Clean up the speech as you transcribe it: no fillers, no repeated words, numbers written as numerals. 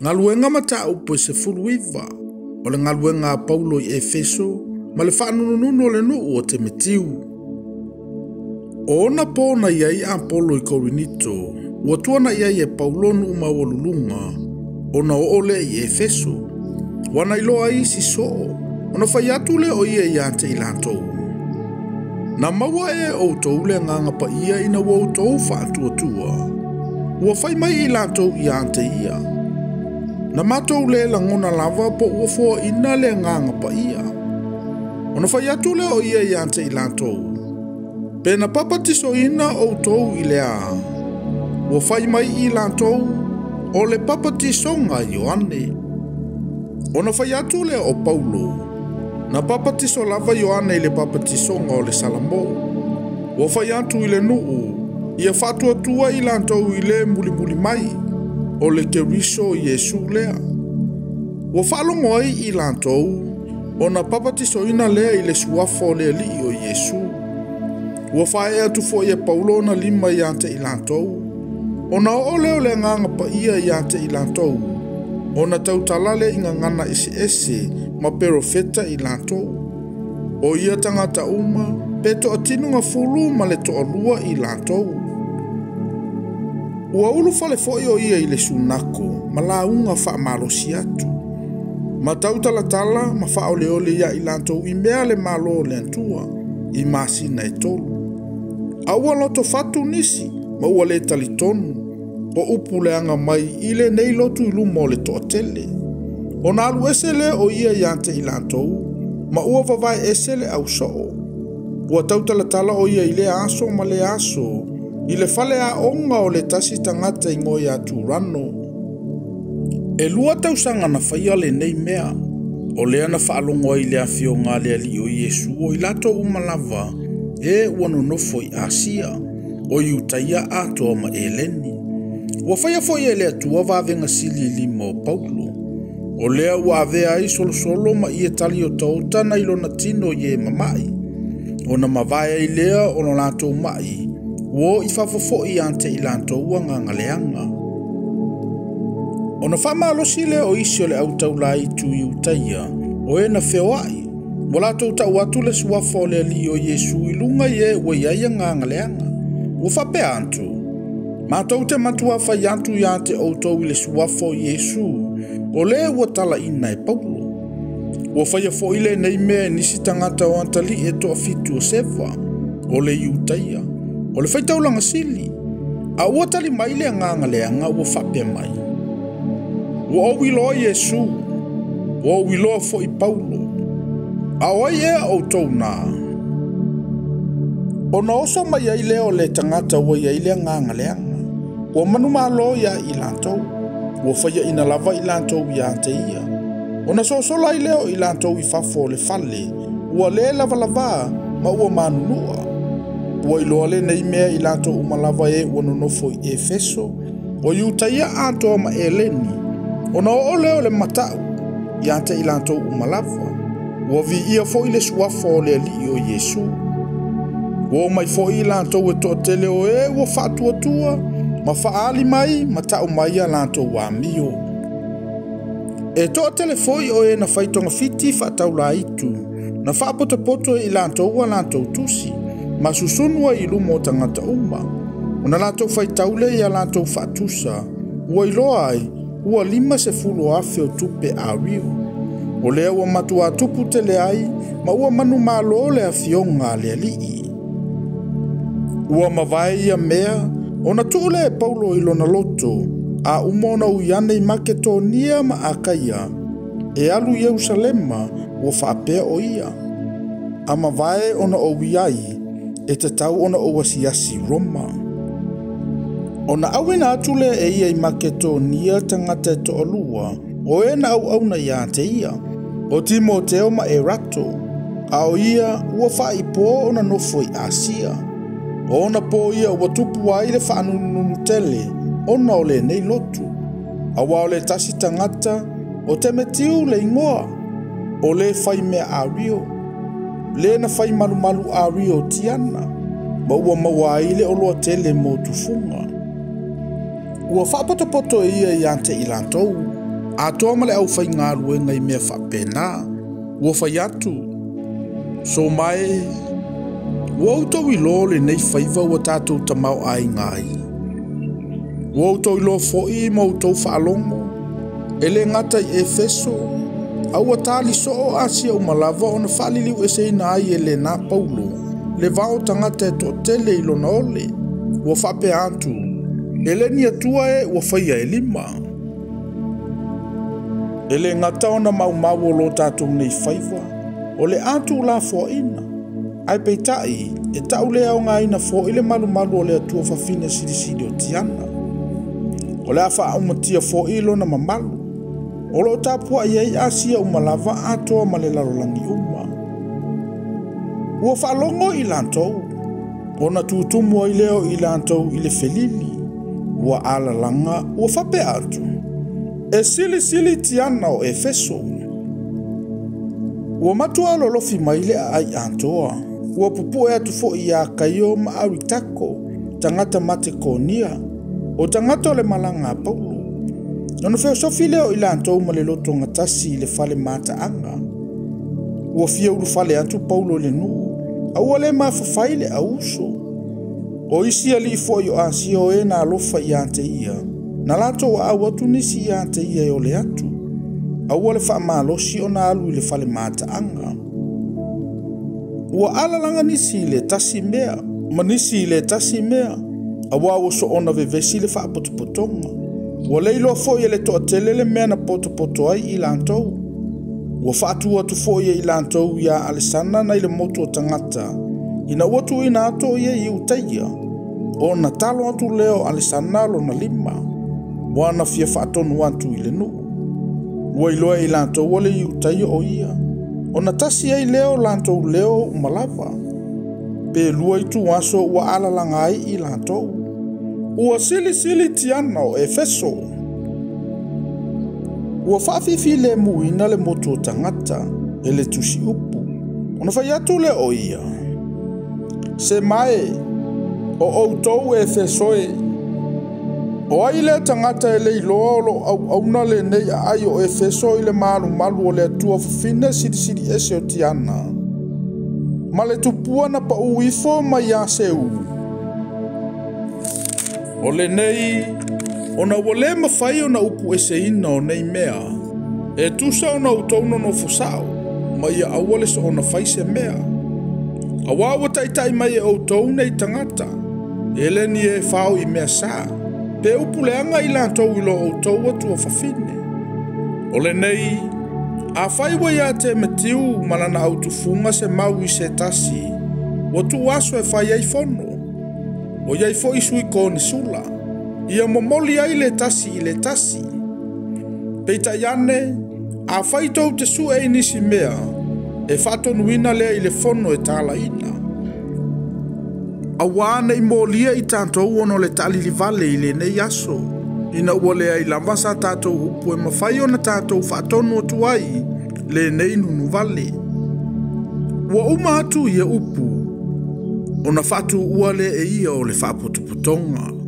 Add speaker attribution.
Speaker 1: Ngaluenga mata upo se fuluiva, o le ngaluenga Paulo i Efeso, ma le whanununu le nuu o Timotiu. O ona pōna iai a Apolo i Korinito, ua tuana iai e Paulo nu mawalulunga, ona o ole i Efeso, wana iloa i si soo, ona whai atu le o ia i ate i lantou. Na maua e o tou le nganga pa ia ina wau tou whaatua. Ua whai mai i lantou i ate ia. Na matou le langona lava po ua fua ina le nganga pa ia. Ona whai atu le o ia i ate i lantou. Pena papatiso ina o tou i lea. Ua whai mai i lantou o le papatisonga Ioane. Ona whai atu le o Paulo. Na papatiso lava Ioane i le papatisonga o le salamo. Ua whai atu i le nuu. Ia whatua tua i lantou i le muli mai. O le keriso Yesu lea. Ua whalongo ai i lantou. O na papatiso ina lea i le suafo le li o Yesu. Ua whae atu fo ia Paulo na lima i ante i lantou. O na o leo le nganga pa ia i ante i lantou. O na tautalale inga ngana ese ma perofeta i lantou. O ia tangata uma, peto atinunga fulu ma le toalua i lantou. Ua ulu fale foi o ia i le sunako, ma la unga wha malosi atu. Ma tautalatala ma wha ole ole ia i lantou i mea le malo le antua, i masina e tolu. A ua loto fatu nisi, ma ua le talitonu, o upu le anga mai i le nei lotu ilu mo le toatele. O na alu esele o ia i ante i lantou, ma ua vavai esele au soo. Ua tautalatala o ia i le aso ma le aso, i le fale a onga o le tasi tangata i ngoi atu rano. E lua tausanga na whaia le nei mea, o lea na whaalongo i le afio ngā lea li o Yesu o i lato umalava, e wanonofo i Asia, o i utaia atoa ma eleni. Ua whaia foi e lea tua vavenga sili lima o Paulo, o lea ua avea ai solo ma i e tali o tauta na ilo na tino i e mamai, o na mavaya i lea o na lato mai, wo i whafofo i ante i lanto ua ngangaleanga. O na whamalosi le o isi o le autaula i tu i utaia, o e na whewai, mo lato tau atu le suafo le li o Yesu i lunga i e ua iaia ngangaleanga. Ua whape antu, mātou te matua whai antu i ante o tau i le suafo Yesu, o le ua tala ina e Paulo. Ua whaia fo i le nei mea nisi tangata o antali e toa fitu o sewa, o le i utaia. O le whaitaulanga sili, a ua tali mai le ngangaleanga ua whapea mai. Ua o wiloa Yesu, ua o wiloa fo i Paulo, a oi e o tau nā. O na oso mai ai leo le tangata ua iai le ngangaleanga, ua manu malo ia i lantou, ua whaia ina lava i lantou i ante ia. O na sosola i leo i lantou i fafo le fale, ua le lava ma ua manunua. Ua iloa le nei mea i lantou umalava e ua nonofo i Efeso, o i utaia atoa ma eleni, o na o leo le matau, i ante i lantou umalava, ua vi ia fo i le suafo le li o Yesu. Ua mai fo i lantou e toa tele o e ua whaatuatua, ma whaali mai, ma tau mai a lantou wa mio. E toa tele fo i o e na whaitonga fiti whaataula itu, na whaapotapoto i lantou a lantou tusi, ma susunua i lumo tangata uma. Una lato fai taule i a lato fatusa. Ua iloa ai, ua 50 afe o tupe a riu. O lea ua matua tupu tele ai, ma ua manu malo le a fionga le alii. Ua mawai ia mea, ona tuule e Paulo ilo na loto, a umona uiane i Maketonia ma Akaia, e alu Yerusalema ua whaapea o ia. A mawai ona o wiai, e te tau ona o wasiasi Roma. Ona awina atule e ia i Maketonia tangata e toalua, o e na au na ia te ia, o Timoteo ma Erato, a o ia ua whaipo ona nofo i Asia. Ona po ia ua tupu ai le whaanununu tele, ona o le nei lotu. Awa o le tasi tangata, o Timotiu le ingoa, o le whai mea a rio. Le na whai malu a rio tiana, ma ua maua ile o loa tele mo tufunga. Ua whapotopoto ia i ante i lantou, atoa ma le au fai ngā luenga I mea whapena, ua fai atu. So mai, ua utau I lo le nei whaiva ua tātou tamau ai ngai. Ua utau I lo foi ma utau whaalongo, ele ngata I Efeso, aua tali so o asia umalava o na whaliliu e seina ai e le nā Paulo, le vao tangata e to tele I lona ole, ua whape atu, ele ni atua e ua whaia e 5. Ele ngata o na mau o lo tātou nei whaiva, o le atu la fo ina. Ai peitai, e tau lea o ngā ina fo ile malu o le atua whawhina siri o tiana. O le awha umatia fo ilo na mamalu. O lo tāpua iei asia umalava atoa ma le larolangi uma. Ua whalongo I lantou. O na tutumua I leo I lantou I le felili. Ua alalanga ua whape atu. E sili tiana o Efeso. Ua matua lolofi maile ai antoa. Ua pupu e atu fo I a kaio ma aritako. Tangata mate konia. O tangata le malanga Paulo. Nano feo sofi leo I lantou ma le loto ngatasi le fale mata anga. Ua fia uru fale atu Paulo le nuu. Aua le mawhawhai le auso. O isi ali fo yo ansi o e na alofa I ante ia. Na lato wa au atu nisi I ante ia o le atu. Aua le wha maalosi o na alu I le fale mata anga. Ua alalanga nisi le tasi mea. Ma nisi le tasi mea. Aua so ona vevesi le wha potopotonga. Ua leilo fo ia le toa tele le mea na potopoto ai I lantou. Ua whaatu atu fo ia I lantou ia Alessandra na I le motu o tangata. Ina watu ina ato ia I utaia. O na talo atu leo Alessandra lo na 5. Wana fia whaatonu atu I le nuu. Ua iloa I lantou wale I utaia o ia. O na tasi ai leo lantou leo umalava. Pe lua I tu aso ua alalanga ai I lantou. Ua sili tiana o Efeso. Ua whaafifi le muina le motu o tangata, e le tusi upu. Ona whai atu le o ia. Se mai, o outou Efesoe. O ai le tangata e le iloa lo auna le nei ai o Efeso I le malu o le atua whawhine siri ese o tiana. Ma le tupua na pa uifo ma ia se u. O le nei, ona wale mawhai o na upu ese ina o nei mea. E tusa o na utauno no fusao, ma ia awale so ona whaise mea. Awawa taitai mai e outou nei tangata, ele ni e whao I mea saa. Pe upu leanga I lantou ilo outou atu o whawhine. O le nei, a whaiwa ia te metiu malana autufunga se mau I se tasi, watu waso e whai ai fono. O iai fo isu I kone sula. Ia momoli ai le tasi I le tasi. Peita iane, a whaitou te su e nisi mea, e whatonuina lea I le fono e tala ina. A wane I molia I tātou ono le tali li vale I le nei aso. Ina ua lea I lamasa tātou upu e mawhai ona tātou whatonu o tuai, le nei nunu vale. Ua uma atu ia upu, ona fatu ua le e ia o le whapotuputonga.